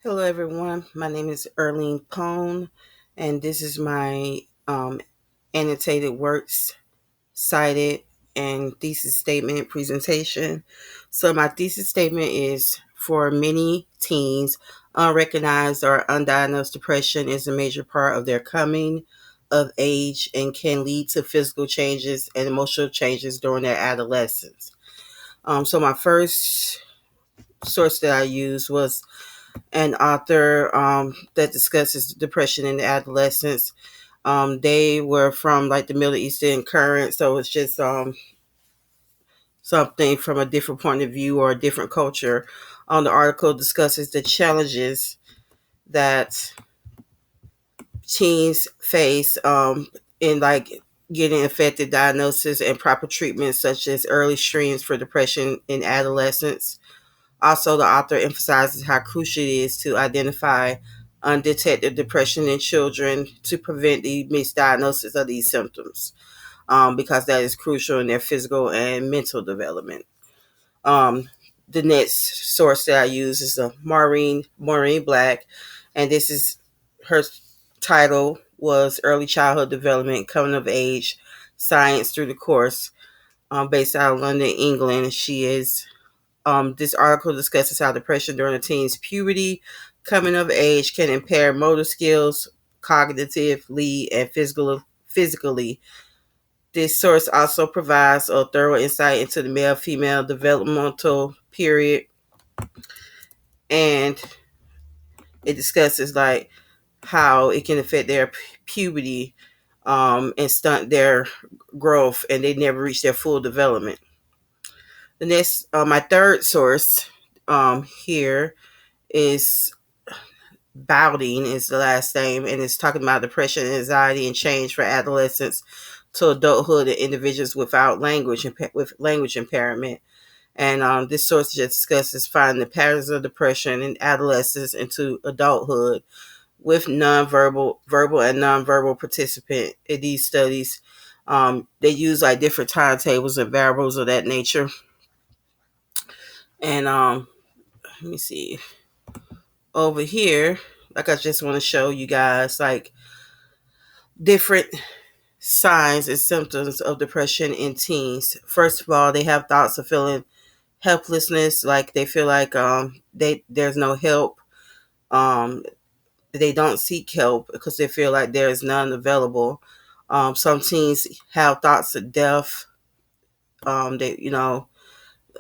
Hello, everyone. My name is Erlene Pone, and this is my annotated works cited and thesis statement presentation. So, my thesis statement is for many teens, unrecognized or undiagnosed depression is a major part of their coming of age and can lead to physical changes and emotional changes during their adolescence. So, my first source that I used was an author that discusses depression in adolescence. They were from like the Middle Eastern current, so it's just something from a different point of view or a different culture. The article discusses the challenges that teens face in like getting effective diagnosis and proper treatment, such as early screens for depression in adolescence. Also, the author emphasizes how crucial it is to identify undetected depression in children to prevent the misdiagnosis of these symptoms, because that is crucial in their physical and mental development. Um, the next source that I use is Maureen Black, and this is her title was Early Childhood Development, Coming of Age, Science Through the Course, based out of London, England. She is This article discusses how depression during a teen's puberty, coming of age, can impair motor skills, cognitively and physically. This source also provides a thorough insight into the male-female developmental period, and it discusses like how it can affect their puberty and stunt their growth, and they never reach their full development. The next, my third source here is Bowding is the last name, and it's talking about depression, anxiety, and change for adolescents to adulthood and individuals without with language impairment. And this source just discusses finding the patterns of depression in adolescence into adulthood with verbal, and nonverbal participant in these studies. They use like different timetables and variables of that nature. And let me see over here. Like I just want to show you guys like different signs and symptoms of depression in teens. First of all, they have thoughts of feeling helplessness, like they feel like there's no help. Um, they don't seek help because they feel like there is none available. Some teens have thoughts of death. They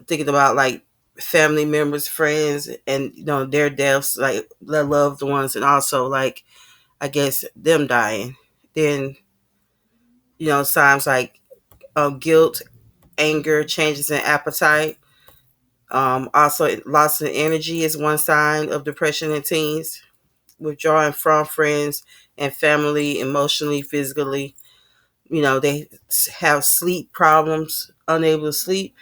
thinking about like family members, friends, and their deaths, like their loved ones, and also like I guess them dying. Then signs like guilt, anger, changes in appetite. Also, loss of energy is one sign of depression in teens. Withdrawing from friends and family emotionally, physically. They have sleep problems, unable to sleep.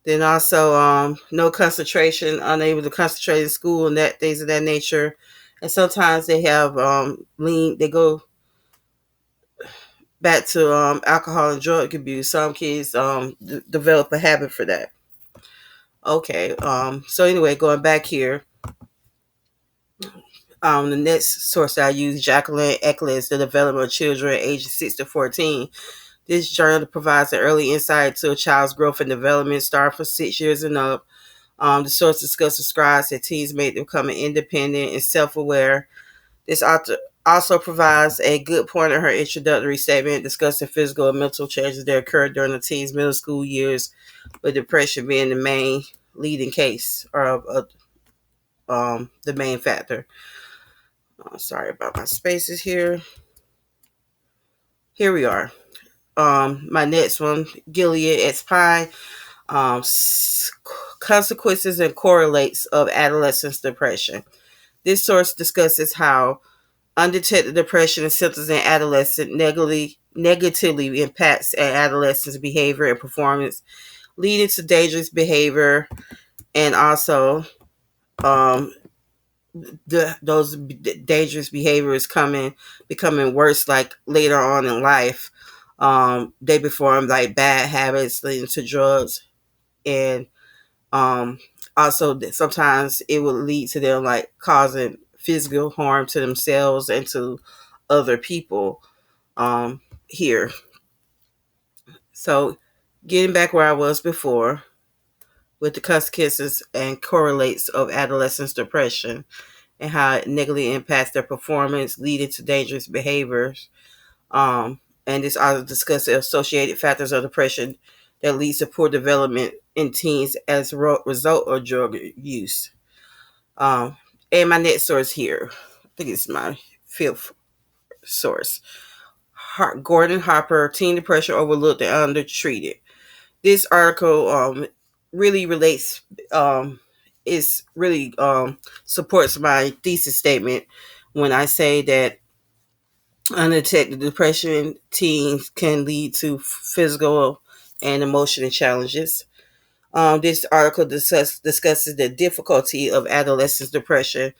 Then also, no concentration, unable to concentrate in school and that things of that nature. And sometimes they have they go back to alcohol and drug abuse. Some kids develop a habit for that. Okay. So anyway, going back here, the next source I use, Jacqueline Eccles, The Development of Children ages 6 to 14. This journal provides an early insight to a child's growth and development, starting from 6 years and up. The source describes that teens may become independent and self-aware. This author also provides a good point in her introductory statement discussing physical and mental changes that occur during the teens' middle school years, with depression being the main leading case or the main factor. Sorry about my spaces here. Here we are. My next one, Gilead X Pine, um, consequences and correlates of adolescence depression. This source discusses how undetected depression and symptoms in adolescents negatively impacts an adolescent's behavior and performance, leading to dangerous behavior, and also um, those dangerous behaviors becoming worse like later on in life. They perform like bad habits leading to drugs and Also, sometimes it will lead to them like causing physical harm to themselves and to other people here. So, getting back where I was before with the consequences and correlates of adolescents' depression and how it negatively impacts their performance, leading to dangerous behaviors. And this also discusses the associated factors of depression that leads to poor development in teens as a result of drug use. Um, and my next source here, I think it's my fifth source. Gordon Harper, Teen Depression Overlooked and Undertreated. This article really relates, is really supports my thesis statement when I say that undetected depression in teens can lead to physical and emotional challenges. This article discusses the difficulty of adolescent depression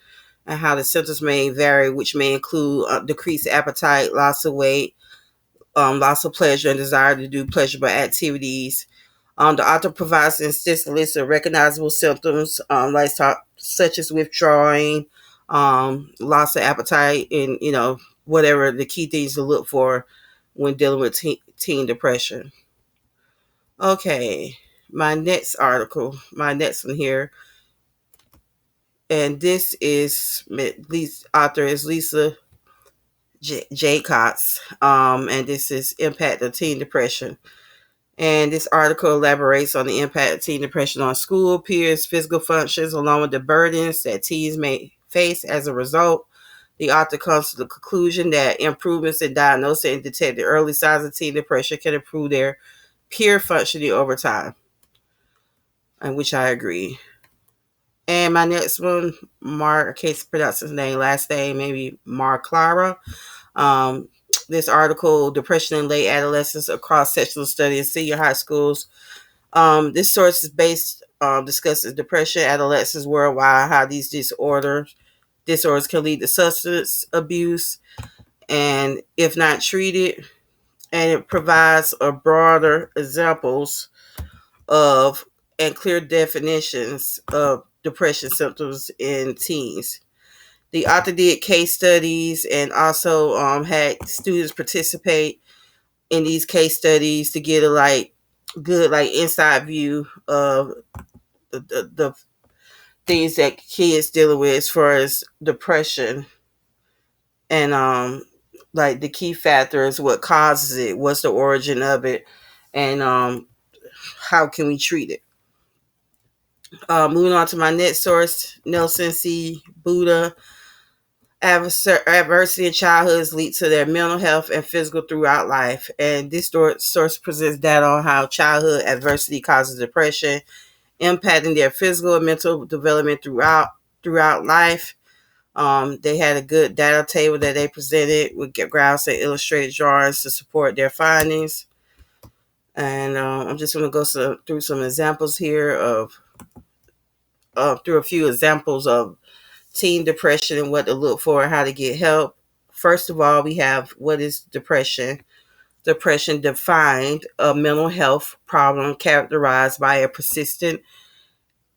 and how the symptoms may vary, which may include decreased appetite, loss of weight, loss of pleasure, and desire to do pleasurable activities. The author provides an extensive list of recognizable symptoms, such as withdrawing, loss of appetite, and whatever the key things to look for when dealing with teen depression. Okay, my next one here, and this is author is Lisa Jacobs, and this is Impact of Teen Depression. And this article elaborates on the impact of teen depression on school, peers, physical functions, along with the burdens that teens may face as a result. The author comes to the conclusion that improvements in diagnosing and detecting early signs of teen depression can improve their peer functioning over time, and which I agree. And my next one, Mark, I can't pronounce his name, last name, maybe Mark Clara. Um, this article, Depression in Late Adolescence Across Sectional Study in Senior High Schools. This source is based discusses depression, adolescents worldwide, how these disorders can lead to substance abuse, and if not treated, and it provides a broader examples of and clear definitions of depression symptoms in teens. The author did case studies and also had students participate in these case studies to get a good inside view of the things that kids dealing with as far as depression and the key factors, what causes it, what's the origin of it, and how can we treat it. Moving on to my next source, Nelson C. Buddha. Adversity in childhoods lead to their mental health and physical throughout life. And this source presents data on how childhood adversity causes depression, impacting their physical and mental development throughout life. They had a good data table that they presented with graphs and illustrated drawings to support their findings. And I'm just going to go through some examples here through a few examples of teen depression and what to look for and how to get help. First of all, we have what is depression. Depression defined a mental health problem characterized by a persistent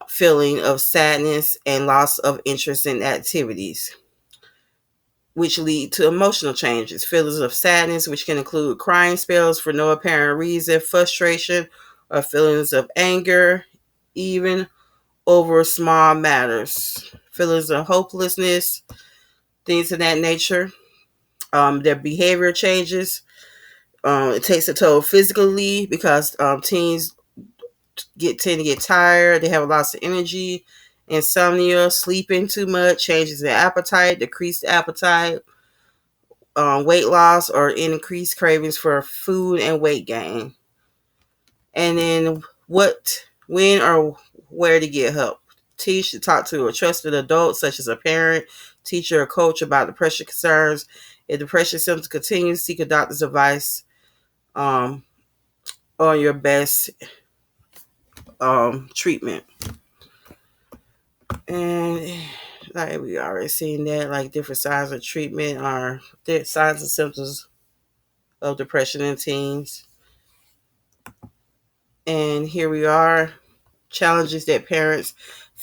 feeling of sadness and loss of interest in activities, which lead to emotional changes. Feelings of sadness, which can include crying spells for no apparent reason, frustration, or feelings of anger, even over small matters. Feelings of hopelessness, things of that nature. Their behavior changes. It takes a toll physically because teens tend to get tired. They have a loss of energy, insomnia, sleeping too much, changes in appetite, decreased appetite, weight loss, or increased cravings for food and weight gain. And then when, or where to get help. Teens should talk to a trusted adult, such as a parent, teacher, or coach about depression concerns. If depression symptoms continue, seek a doctor's advice on your best treatment. And like we already seen that, like different signs of treatment are signs and symptoms of depression in teens. And here we are, challenges that parents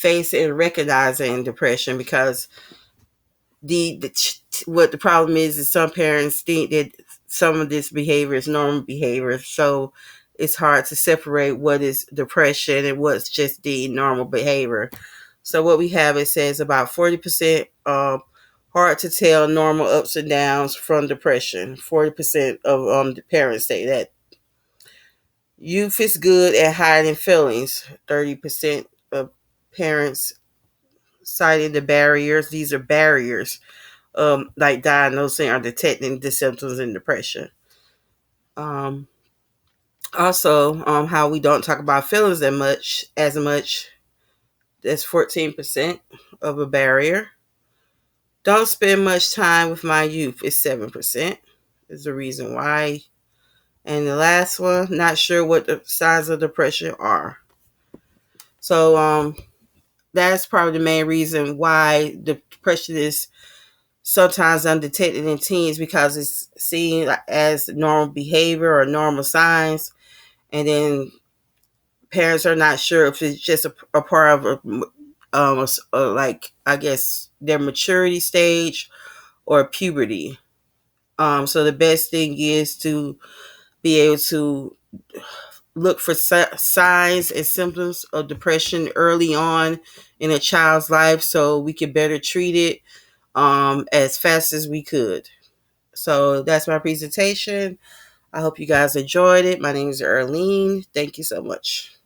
facing and recognizing depression, because what the problem is some parents think that some of this behavior is normal behavior, so it's hard to separate what is depression and what's just the normal behavior. So what we have, it says about 40% hard to tell normal ups and downs from depression. 40% of the parents say that. Youth is good at hiding feelings. 30% of parents citing the barriers. These are barriers, like diagnosing or detecting the symptoms in depression. Um, Also, how we don't talk about feelings that much as much. That's 14% of a barrier. Don't spend much time with my youth is 7%. Is the reason why. And the last one, not sure what the signs of depression are. So that's probably the main reason why depression is sometimes undetected in teens, because it's seen as normal behavior or normal signs, and then parents are not sure if it's just a part of like, I guess, their maturity stage or puberty. So the best thing is to be able to look for signs and symptoms of depression early on in a child's life, so we can better treat it as fast as we could. So that's my presentation. I hope you guys enjoyed it. My name is Earlene. Thank you so much.